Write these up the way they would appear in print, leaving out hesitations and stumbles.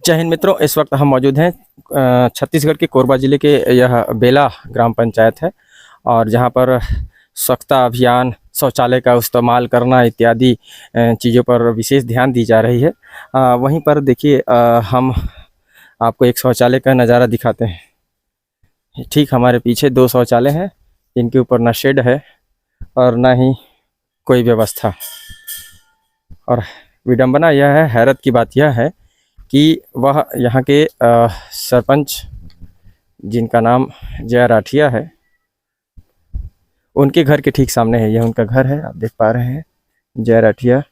जय हिंद मित्रों, इस वक्त हम मौजूद हैं छत्तीसगढ़ के कोरबा ज़िले के यह बेला ग्राम पंचायत है और जहां पर स्वच्छता अभियान, शौचालय का इस्तेमाल करना इत्यादि चीज़ों पर विशेष ध्यान दी जा रही है। वहीं पर देखिए, हम आपको एक शौचालय का नज़ारा दिखाते हैं। ठीक हमारे पीछे 2 शौचालय हैं, इनके ऊपर ना शेड है और ना ही कोई व्यवस्था। और विडंबना यह है, हैरत की बात यह है कि वह यहाँ के सरपंच, जिनका नाम जया राठिया है, उनके घर के ठीक सामने है। यह उनका घर है, आप देख पा रहे हैं, जया राठिया।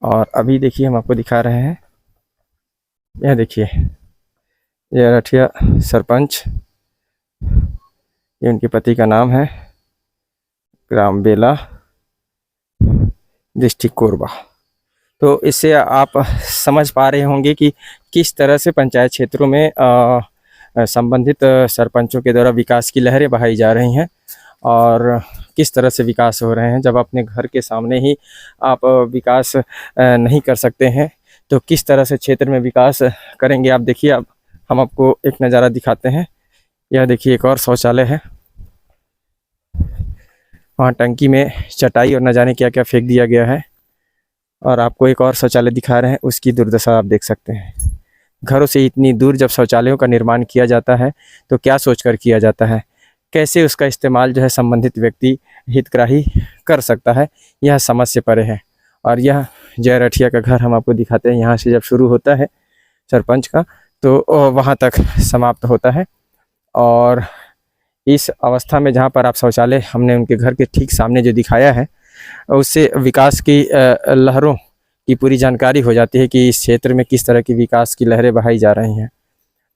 और अभी देखिए हम आपको दिखा रहे हैं, यह देखिए जया राठिया सरपंच, ये उनके पति का नाम है, ग्राम बेला, डिस्ट्रिक्ट कोरबा। तो इससे आप समझ पा रहे होंगे कि किस तरह से पंचायत क्षेत्रों में संबंधित सरपंचों के द्वारा विकास की लहरें बहाई जा रही हैं और किस तरह से विकास हो रहे हैं। जब अपने घर के सामने ही आप विकास नहीं कर सकते हैं तो किस तरह से क्षेत्र में विकास करेंगे। आप देखिए, अब हम आपको एक नज़ारा दिखाते हैं। यह देखिए एक और शौचालय है, वहाँ टंकी में चटाई और न जाने क्या क्या फेंक दिया गया है। और आपको एक और शौचालय दिखा रहे हैं, उसकी दुर्दशा आप देख सकते हैं। घरों से इतनी दूर जब शौचालयों का निर्माण किया जाता है तो क्या सोचकर किया जाता है, कैसे उसका इस्तेमाल जो है संबंधित व्यक्ति हितग्राही कर सकता है, यह समझ से परे है। और यह जया राठिया का घर हम आपको दिखाते हैं। यहाँ से जब शुरू होता है सरपंच का तो वहाँ तक समाप्त होता है। और इस अवस्था में जहाँ पर आप शौचालय हमने उनके घर के ठीक सामने जो दिखाया है, उससे विकास की लहरों की पूरी जानकारी हो जाती है कि इस क्षेत्र में किस तरह की विकास की लहरें बहाई जा रही हैं।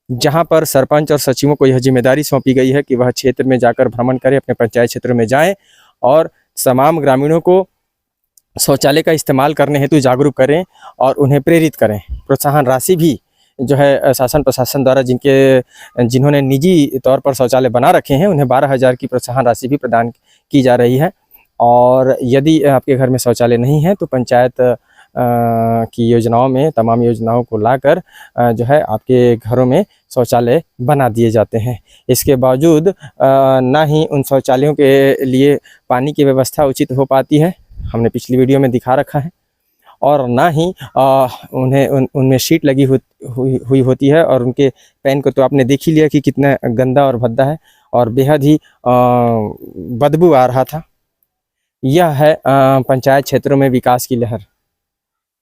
जहां पर सरपंच और सचिवों को यह जिम्मेदारी सौंपी गई है कि वह क्षेत्र में जाकर भ्रमण करें, अपने पंचायत क्षेत्र में जाएं और तमाम ग्रामीणों को शौचालय का इस्तेमाल करने हेतु जागरूक करें और उन्हें प्रेरित करें। प्रोत्साहन राशि भी जो है शासन प्रशासन द्वारा जिन्होंने निजी तौर पर शौचालय बना रखे हैं, उन्हें 12,000 की प्रोत्साहन राशि भी प्रदान की जा रही है। और यदि आपके घर में शौचालय नहीं है तो पंचायत की योजनाओं में तमाम योजनाओं को लाकर जो है आपके घरों में शौचालय बना दिए जाते हैं। इसके बावजूद ना ही उन शौचालयों के लिए पानी की व्यवस्था उचित हो पाती है, हमने पिछली वीडियो में दिखा रखा है, और ना ही उनमें शीट लगी हुई होती है। और उनके पैन को तो आपने देख ही लिया कि कितना गंदा और भद्दा है और बेहद ही बदबू आ रहा था। यह है पंचायत क्षेत्रों में विकास की लहर।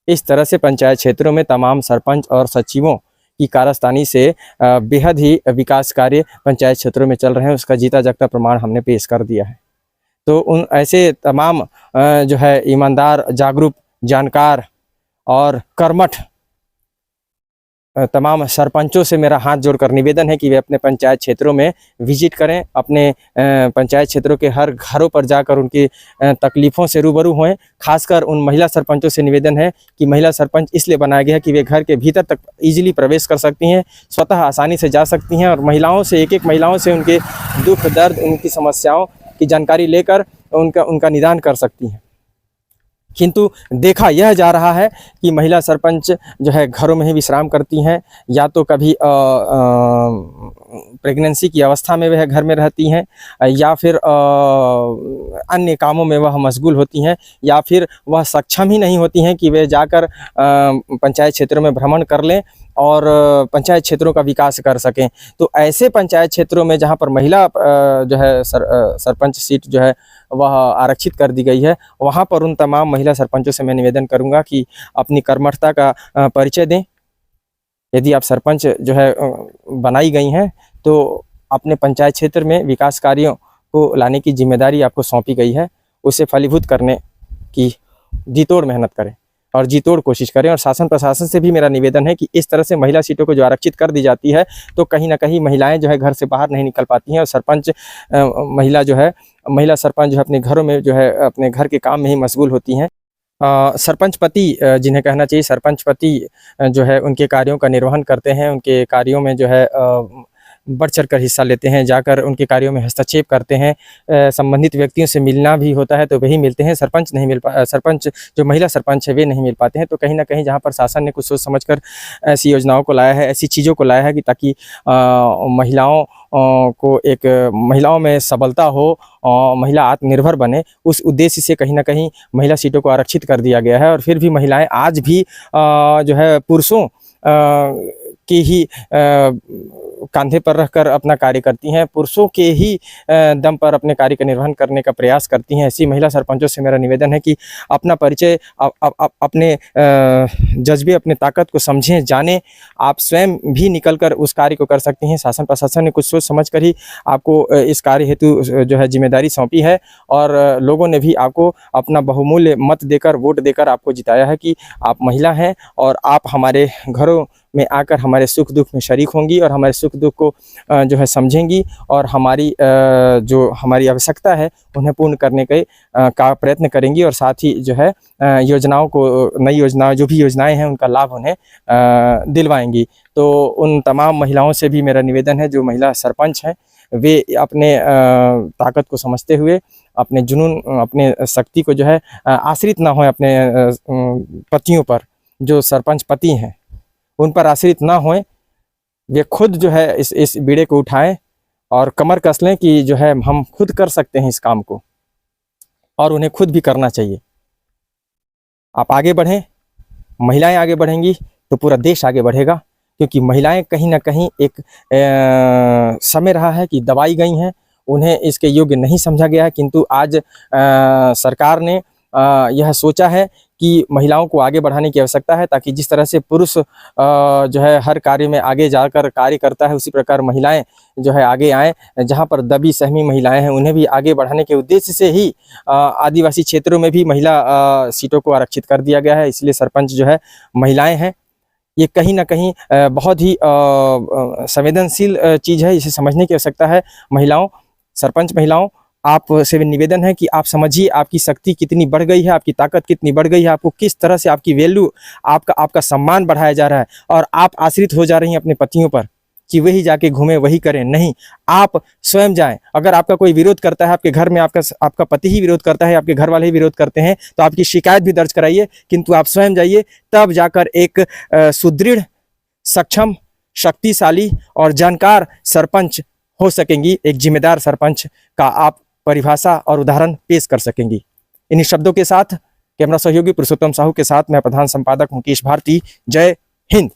इस तरह से पंचायत क्षेत्रों में तमाम सरपंच और सचिवों की कारस्तानी से बेहद ही विकास कार्य पंचायत क्षेत्रों में चल रहे हैं, उसका जीता जागता प्रमाण हमने पेश कर दिया है। तो उन ऐसे तमाम जो है ईमानदार, जागरूक, जानकार और कर्मठ तमाम सरपंचों से मेरा हाथ जोड़कर निवेदन है कि वे अपने पंचायत क्षेत्रों में विजिट करें, अपने पंचायत क्षेत्रों के हर घरों पर जाकर उनकी तकलीफ़ों से रूबरू हों। खासकर उन महिला सरपंचों से निवेदन है कि महिला सरपंच इसलिए बनाया गया है कि वे घर के भीतर तक ईजिली प्रवेश कर सकती हैं, स्वतः आसानी से जा सकती हैं और महिलाओं से, एक महिलाओं से उनके दुख दर्द, उनकी समस्याओं की जानकारी लेकर उनका निदान कर सकती हैं। किंतु देखा यह जा रहा है कि महिला सरपंच जो है घरों में ही विश्राम करती हैं, या तो कभी प्रेगनेंसी की अवस्था में वह घर में रहती हैं, या फिर अन्य कामों में वह मशगूल होती हैं, या फिर वह सक्षम ही नहीं होती हैं कि वे जाकर पंचायत क्षेत्रों में भ्रमण कर लें और पंचायत क्षेत्रों का विकास कर सकें। तो ऐसे पंचायत क्षेत्रों में जहां पर महिला जो है सरपंच सीट जो है वह आरक्षित कर दी गई है, वहां पर उन तमाम महिला सरपंचों से मैं निवेदन करूंगा कि अपनी कर्मठता का परिचय दें। यदि आप सरपंच जो है बनाई गई हैं तो अपने पंचायत क्षेत्र में विकास कार्यों को लाने की जिम्मेदारी आपको सौंपी गई है, उसे फलीभूत करने की जी तोड़ मेहनत करें और जी तोड़ कोशिश करें। और शासन प्रशासन से भी मेरा निवेदन है कि इस तरह से महिला सीटों को जो आरक्षित कर दी जाती है तो कहीं ना कहीं महिलाएं जो है घर से बाहर नहीं निकल पाती हैं और सरपंच महिला सरपंच जो है अपने घरों में जो है अपने घर के काम में ही मशगूल होती हैं। सरपंच पति, जिन्हें कहना चाहिए सरपंच पति, जो है उनके कार्यों का निर्वहन करते हैं, उनके कार्यों में जो है बढ़ चढ़कर हिस्सा लेते हैं, जाकर उनके कार्यों में हस्तक्षेप करते हैं। संबंधित व्यक्तियों से मिलना भी होता है तो वही मिलते हैं, सरपंच जो महिला सरपंच है वे नहीं मिल पाते हैं। तो कहीं ना कहीं जहाँ पर शासन ने कुछ सोच समझकर ऐसी योजनाओं को लाया है, ऐसी चीज़ों को लाया है कि ताकि महिलाओं को एक महिलाओं में सबलता हो, महिला आत्मनिर्भर बने, उस उद्देश्य से कहीं ना कहीं महिला सीटों को आरक्षित कर दिया गया है। और फिर भी महिलाएं आज भी जो है पुरुषों की ही कंधे पर रखकर अपना कार्य करती हैं, पुरुषों के ही दम पर अपने कार्य का निर्वहन करने का प्रयास करती हैं। ऐसी महिला सरपंचों से मेरा निवेदन है कि अपना परिचय, अपने जज्बे, अपने ताकत को समझें, जानें। आप स्वयं भी निकलकर उस कार्य को कर सकती हैं। शासन प्रशासन ने कुछ सोच समझ कर ही आपको इस कार्य हेतु जो है जिम्मेदारी सौंपी है, और लोगों ने भी आपको अपना बहुमूल्य मत देकर, वोट देकर आपको जिताया है कि आप महिला हैं और आप हमारे घरों में आकर हमारे सुख दुख में शरीक होंगी और हमारे सुख दुख को जो है समझेंगी, और हमारी जो हमारी आवश्यकता है उन्हें पूर्ण करने के का प्रयत्न करेंगी, और साथ ही जो है योजनाओं को, नई योजनाएं, जो भी योजनाएं हैं उनका लाभ उन्हें दिलवाएंगी। तो उन तमाम महिलाओं से भी मेरा निवेदन है जो महिला सरपंच हैं, वे अपने ताकत को समझते हुए, अपने जुनून, अपने शक्ति को जो है आश्रित ना हों अपने पतियों पर, जो सरपंच पति हैं उन पर आश्रित ना हों। वे खुद जो है इस बीड़े को उठाएं और कमर कस लें कि जो है हम खुद कर सकते हैं इस काम को, और उन्हें खुद भी करना चाहिए। आप आगे बढ़ें, महिलाएं आगे बढ़ेंगी तो पूरा देश आगे बढ़ेगा, क्योंकि महिलाएं कहीं ना कहीं एक समय रहा है कि दबाई गई हैं, उन्हें इसके योग्य नहीं समझा गया है। किंतु आज सरकार ने यह सोचा है कि महिलाओं को आगे बढ़ाने की आवश्यकता है, ताकि जिस तरह से पुरुष जो है हर कार्य में आगे जाकर कार्य करता है, उसी प्रकार महिलाएं जो है आगे आएँ। जहां पर दबी सहमी महिलाएं हैं उन्हें भी आगे बढ़ाने के उद्देश्य से ही आदिवासी क्षेत्रों में भी महिला सीटों को आरक्षित कर दिया गया है। इसलिए सरपंच जो है महिलाएं हैं। ये कहीं ना कहीं बहुत ही संवेदनशील चीज़ है, इसे समझने की आवश्यकता है। महिलाओं, सरपंच महिलाओं, आप से निवेदन है कि आप समझिए आपकी शक्ति कितनी बढ़ गई है, आपकी ताकत कितनी बढ़ गई है, आपको किस तरह से आपकी वैल्यू, आपका सम्मान बढ़ाया जा रहा है, और आप आश्रित हो जा रही हैं अपने पतियों पर कि वही जाके घूमें, वही करें। नहीं, आप स्वयं जाएं। अगर आपका कोई विरोध करता है, आपके घर में आपका पति ही विरोध करता है, आपके घर वाले ही विरोध करते हैं, तो आपकी शिकायत भी दर्ज कराइए, किंतु आप स्वयं जाइए, तब जाकर एक सुदृढ़, सक्षम, शक्तिशाली और जानकार सरपंच हो सकेंगी। एक जिम्मेदार सरपंच का आप परिभाषा और उदाहरण पेश कर सकेंगी। इन्हीं शब्दों के साथ कैमरा सहयोगी पुरुषोत्तम साहू के साथ मैं प्रधान संपादक मुकेश भारती। जय हिंद।